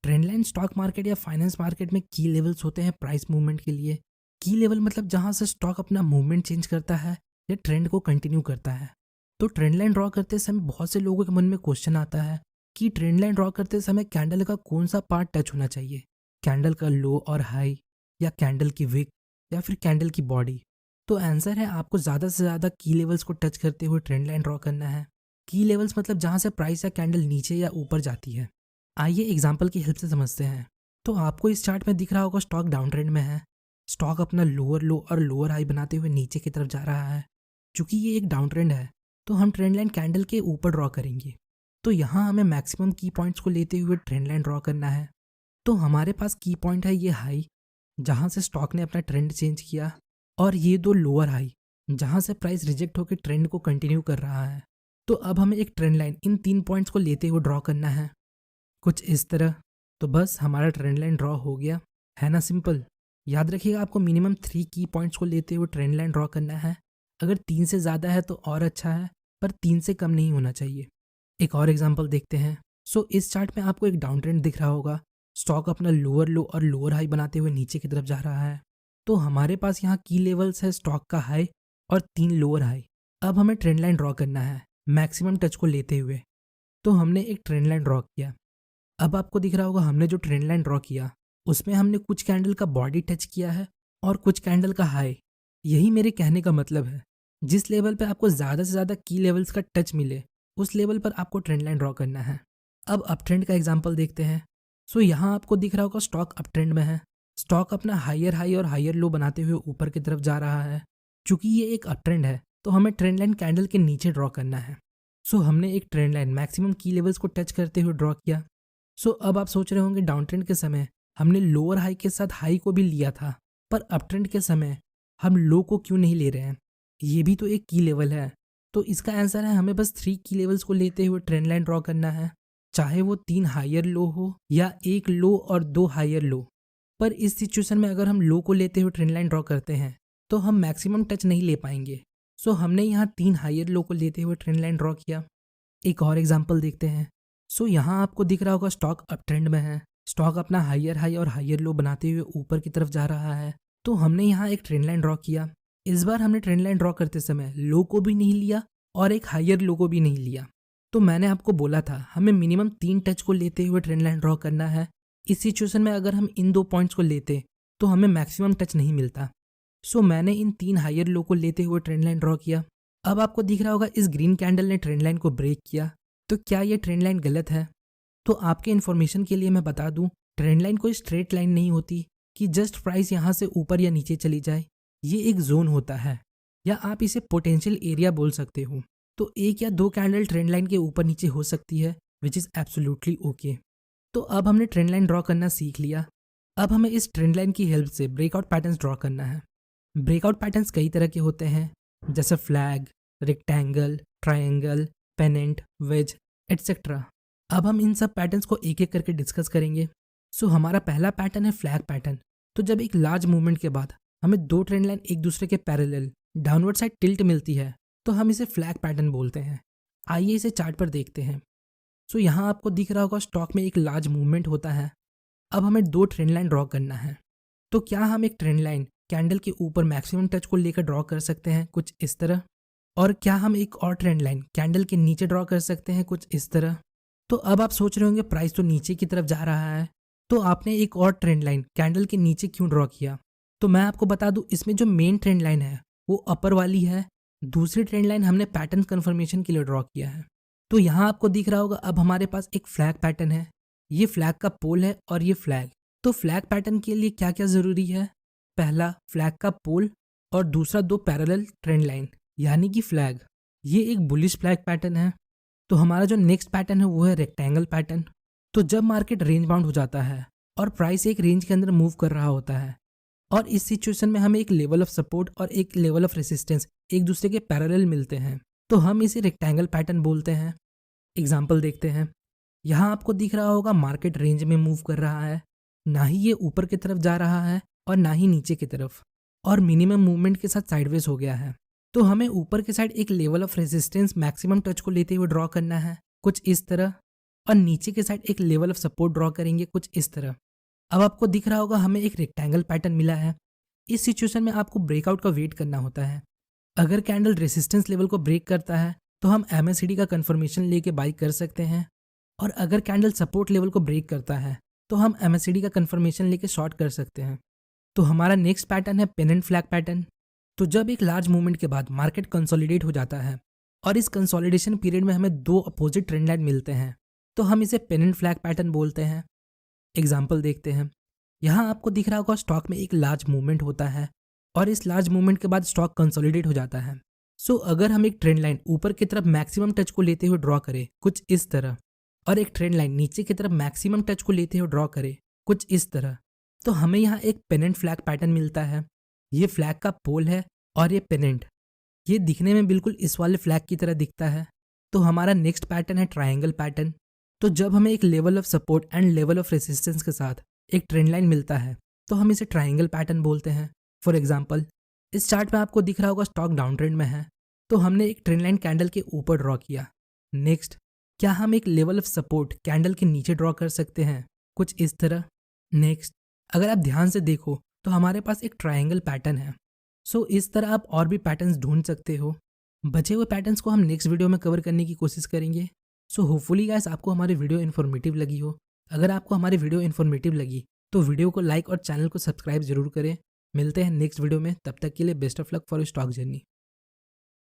Trend line stock market या finance market में की लेवल्स होते हैं प्राइस मूवमेंट के लिए। की लेवल मतलब जहां से स्टॉक अपना मूवमेंट चेंज करता है या ट्रेंड को कंटिन्यू करता है। तो ट्रेंड लाइन ड्रॉ करते समय बहुत से लोगों के मन में क्वेश्चन आता है कि ट्रेंड लाइन ड्रॉ करते समय कैंडल का कौन सा पार्ट टच होना चाहिए, कैंडल का लो और हाई, या कैंडल की विक, या फिर कैंडल की बॉडी। तो आंसर है आपको ज़्यादा से ज़्यादा की लेवल्स को टच करते हुए ट्रेंड लाइन ड्रॉ करना है। की लेवल्स मतलब जहाँ से प्राइस या कैंडल नीचे या ऊपर जाती है। आइए एग्जाम्पल की हेल्प से समझते हैं। तो आपको इस चार्ट में दिख रहा होगा स्टॉक डाउन ट्रेंड में है। स्टॉक अपना लोअर लो और लोअर हाई बनाते हुए नीचे की तरफ जा रहा है। चूंकि ये एक डाउन ट्रेंड है तो हम ट्रेंड लाइन कैंडल के ऊपर ड्रॉ करेंगे। तो यहाँ हमें मैक्सिमम की पॉइंट्स को लेते हुए ट्रेंड लाइन ड्रॉ करना है। तो हमारे पास की पॉइंट है ये हाई, जहाँ से स्टॉक ने अपना ट्रेंड चेंज किया, और ये दो लोअर हाई जहाँ से प्राइस रिजेक्ट होकर ट्रेंड को कंटिन्यू कर रहा है। तो अब हमें एक ट्रेंड लाइन इन 3 पॉइंट्स को लेते हुए ड्रॉ करना है, कुछ इस तरह। तो बस हमारा ट्रेंड लाइन ड्रॉ हो गया, है ना सिंपल। याद रखिएगा आपको मिनिमम 3 की पॉइंट्स को लेते हुए ट्रेंड लाइन ड्रॉ करना है। अगर 3 से ज़्यादा है तो और अच्छा है, पर 3 से कम नहीं होना चाहिए। एक और एग्जांपल देखते हैं। इस चार्ट में आपको एक डाउन ट्रेंड दिख रहा होगा। स्टॉक अपना लोअर लो और लोअर हाई बनाते हुए नीचे की तरफ जा रहा है। तो हमारे पास यहाँ की लेवल्स है स्टॉक का हाई और 3 लोअर हाई। अब हमें ट्रेंड लाइन ड्रॉ करना है मैक्सिमम टच को लेते हुए। तो हमने एक ट्रेंड लाइन ड्रॉ किया। अब आपको दिख रहा होगा हमने जो ट्रेंड लाइन ड्रॉ किया उसमें हमने कुछ कैंडल का बॉडी टच किया है और कुछ कैंडल का हाई। यही मेरे कहने का मतलब है। जिस लेवल पे आपको ज़्यादा से ज़्यादा की लेवल्स का टच मिले उस लेवल पर आपको ट्रेंड लाइन ड्रॉ करना है। अब अप ट्रेंड का एग्जांपल देखते हैं। यहाँ आपको दिख रहा होगा स्टॉक अप ट्रेंड में है। स्टॉक अपना हायर हाई और हायर लो बनाते हुए ऊपर की तरफ जा रहा है। चूंकि ये एक अप ट्रेंड है तो हमें ट्रेंड लाइन कैंडल के नीचे ड्रॉ करना है। हमने एक ट्रेंड लाइन मैक्सिमम की लेवल्स को टच करते हुए ड्रॉ किया। अब आप सोच रहे होंगे डाउन ट्रेंड के समय हमने लोअर हाई के साथ हाई को भी लिया था, पर अप ट्रेंड के समय हम लो को क्यों नहीं ले रहे हैं? ये भी तो एक की लेवल है। तो इसका आंसर है हमें बस 3 की लेवल्स को लेते हुए ट्रेंड लाइन ड्रॉ करना है, चाहे वो 3 हायर लो हो या 1 लो और 2 हायर लो। पर इस सिचुएशन में अगर हम लो को लेते हुए ट्रेंड लाइन ड्रॉ करते हैं तो हम मैक्सिमम टच नहीं ले पाएंगे। हमने यहाँ 3 हायर लो को लेते हुए ट्रेंड लाइन ड्रॉ किया। एक और एग्जांपल देखते हैं। यहाँ आपको दिख रहा होगा स्टॉक अप ट्रेंड में है। स्टॉक अपना हायर हाई और हायर लो बनाते हुए ऊपर की तरफ जा रहा है। तो हमने यहाँ एक ट्रेंड लाइन ड्रॉ किया। इस बार हमने ट्रेंड लाइन ड्रॉ करते समय लो को भी नहीं लिया और एक हायर लो को भी नहीं लिया। तो मैंने आपको बोला था हमें मिनिमम 3 टच को लेते हुए ट्रेंड लाइन ड्रॉ करना है। इस सिचुएशन में अगर हम इन 2 पॉइंट्स को लेते तो हमें मैक्सिमम टच नहीं मिलता। मैंने इन 3 हायर लो को लेते हुए ट्रेंड लाइन ड्रॉ किया। अब आपको दिख रहा होगा इस ग्रीन कैंडल ने ट्रेंड लाइन को ब्रेक किया। तो क्या ये ट्रेंड लाइन गलत है? तो आपके इन्फॉर्मेशन के लिए मैं बता दूं, ट्रेंड लाइन कोई स्ट्रेट लाइन नहीं होती कि जस्ट प्राइस यहाँ से ऊपर या नीचे चली जाए। ये एक जोन होता है, या आप इसे पोटेंशियल एरिया बोल सकते हो। तो 1 या 2 कैंडल ट्रेंड लाइन के ऊपर नीचे हो सकती है, विच इज़ एब्सोल्युटली ओके। तो अब हमने ट्रेंड लाइन ड्रॉ करना सीख लिया। अब हमें इस ट्रेंड लाइन की हेल्प से ब्रेकआउट पैटर्न्स ड्रॉ करना है। ब्रेकआउट पैटर्न्स कई तरह के होते हैं, जैसे flag, rectangle, triangle, pennant, wedge, etcetera. अब हम इन सब पैटर्न्स को एक एक करके डिस्कस करेंगे। हमारा पहला पैटर्न है फ्लैग पैटर्न। तो जब एक लार्ज मूवमेंट के बाद हमें 2 ट्रेंड लाइन एक दूसरे के पैरेलल डाउनवर्ड साइड टिल्ट मिलती है तो हम इसे फ्लैग पैटर्न बोलते हैं। आइए इसे चार्ट पर देखते हैं। यहाँ आपको दिख रहा होगा स्टॉक में एक लार्ज मूवमेंट होता है। अब हमें 2 ट्रेंड लाइन ड्रॉ करना है। तो क्या हम एक ट्रेंड लाइन कैंडल के ऊपर मैक्सिमम टच को लेकर ड्रॉ कर सकते हैं, कुछ इस तरह? और क्या हम एक और ट्रेंड लाइन कैंडल के नीचे ड्रॉ कर सकते हैं, कुछ इस तरह? तो अब आप सोच रहे होंगे प्राइस तो नीचे की तरफ जा रहा है, तो आपने एक और ट्रेंड लाइन कैंडल के नीचे क्यों ड्रॉ किया? तो मैं आपको बता दूं, इसमें जो मेन ट्रेंड लाइन है वो अपर वाली है। दूसरी ट्रेंड लाइन हमने पैटर्न कन्फर्मेशन के लिए ड्रॉ किया है। तो यहाँ आपको दिख रहा होगा अब हमारे पास एक फ्लैग पैटर्न है। ये फ्लैग का पोल है और ये फ्लैग। तो फ्लैग पैटर्न के लिए क्या क्या ज़रूरी है? पहला फ्लैग का पोल और दूसरा 2 पैरेलल ट्रेंड लाइन, यानी कि फ्लैग। ये एक बुलिश फ्लैग पैटर्न है। तो हमारा जो नेक्स्ट पैटर्न है वो है रेक्टेंगल पैटर्न। तो जब मार्केट रेंज बाउंड हो जाता है और प्राइस एक रेंज के अंदर मूव कर रहा होता है और इस सिचुएशन में हमें एक लेवल ऑफ सपोर्ट और एक लेवल ऑफ रेसिस्टेंस एक दूसरे के पैरेलल मिलते हैं, तो हम इसे रेक्टेंगल पैटर्न बोलते हैं। एग्जाम्पल देखते हैं। यहाँ आपको दिख रहा होगा मार्केट रेंज में मूव कर रहा है, ना ही ये ऊपर की तरफ जा रहा है और ना ही नीचे की तरफ, और मिनिमम मूवमेंट के साथ साइडवेज हो गया है। तो हमें ऊपर के साइड एक level of resistance maximum touch को लेते हुए ड्रॉ करना है, कुछ इस तरह। और नीचे के साइड एक लेवल ऑफ सपोर्ट ड्रॉ करेंगे कुछ इस तरह। अब आपको दिख रहा होगा हमें एक रेक्टेंगल पैटर्न मिला है। इस सिचुएशन में आपको ब्रेकआउट का वेट करना होता है। अगर कैंडल रेसिस्टेंस लेवल को ब्रेक करता है तो हम MACD का कंफर्मेशन लेके बाई कर सकते हैं, और अगर कैंडल सपोर्ट लेवल को ब्रेक करता है तो हम MACD का कंफर्मेशन लेके शॉर्ट कर सकते हैं। तो हमारा नेक्स्ट पैटर्न है पेनेंट फ्लैग पैटर्न। तो जब एक लार्ज मूवमेंट के बाद मार्केट कंसोलिडेट हो जाता है और इस कंसोलिडेशन पीरियड में हमें दो अपोजिट ट्रेंड लाइन मिलते हैं तो हम इसे पेनेंट फ्लैग पैटर्न बोलते हैं। एग्जाम्पल देखते हैं। यहाँ आपको दिख रहा होगा स्टॉक में एक लार्ज मूवमेंट होता है और इस लार्ज मूवमेंट के बाद स्टॉक कंसोलिडेट हो जाता है। सो अगर हम एक ट्रेंड लाइन ऊपर की तरफ मैक्सिमम टच को लेते हुए ड्रॉ करें कुछ इस तरह, और एक ट्रेंड लाइन नीचे की तरफ मैक्सिमम टच को लेते हुए ड्रॉ करें कुछ इस तरह, तो हमें यहाँ एक पेनेंट फ्लैग पैटर्न मिलता है। ये फ्लैग का पोल है और ये पेनेंट, ये दिखने में बिल्कुल इस वाले फ्लैग की तरह दिखता है। तो हमारा नेक्स्ट पैटर्न है ट्रायंगल पैटर्न। तो जब हमें एक level of support and level of resistance के साथ एक ट्रेंड लाइन मिलता है तो हम इसे ट्रायंगल पैटर्न बोलते हैं। फॉर एग्जाम्पल, इस चार्ट में आपको दिख रहा होगा स्टॉक डाउन ट्रेंड में है, तो हमने एक ट्रेंड लाइन कैंडल के ऊपर ड्रॉ किया। नेक्स्ट, क्या हम एक लेवल ऑफ सपोर्ट कैंडल के नीचे ड्रॉ कर सकते हैं कुछ इस तरह। नेक्स्ट, अगर आप ध्यान से देखो तो हमारे पास एक ट्रायंगल पैटर्न है। सो इस तरह आप और भी पैटर्न्स ढूंढ सकते हो। बचे हुए पैटर्न्स को हम नेक्स्ट वीडियो में कवर करने की कोशिश करेंगे। सो होपफुली गाइस आपको हमारी वीडियो इन्फॉर्मेटिव लगी हो। अगर आपको हमारी वीडियो इन्फॉर्मेटिव लगी तो वीडियो को लाइक और चैनल को सब्सक्राइब जरूर करें। मिलते हैं नेक्स्ट वीडियो में, तब तक के लिए best of luck for stock journey.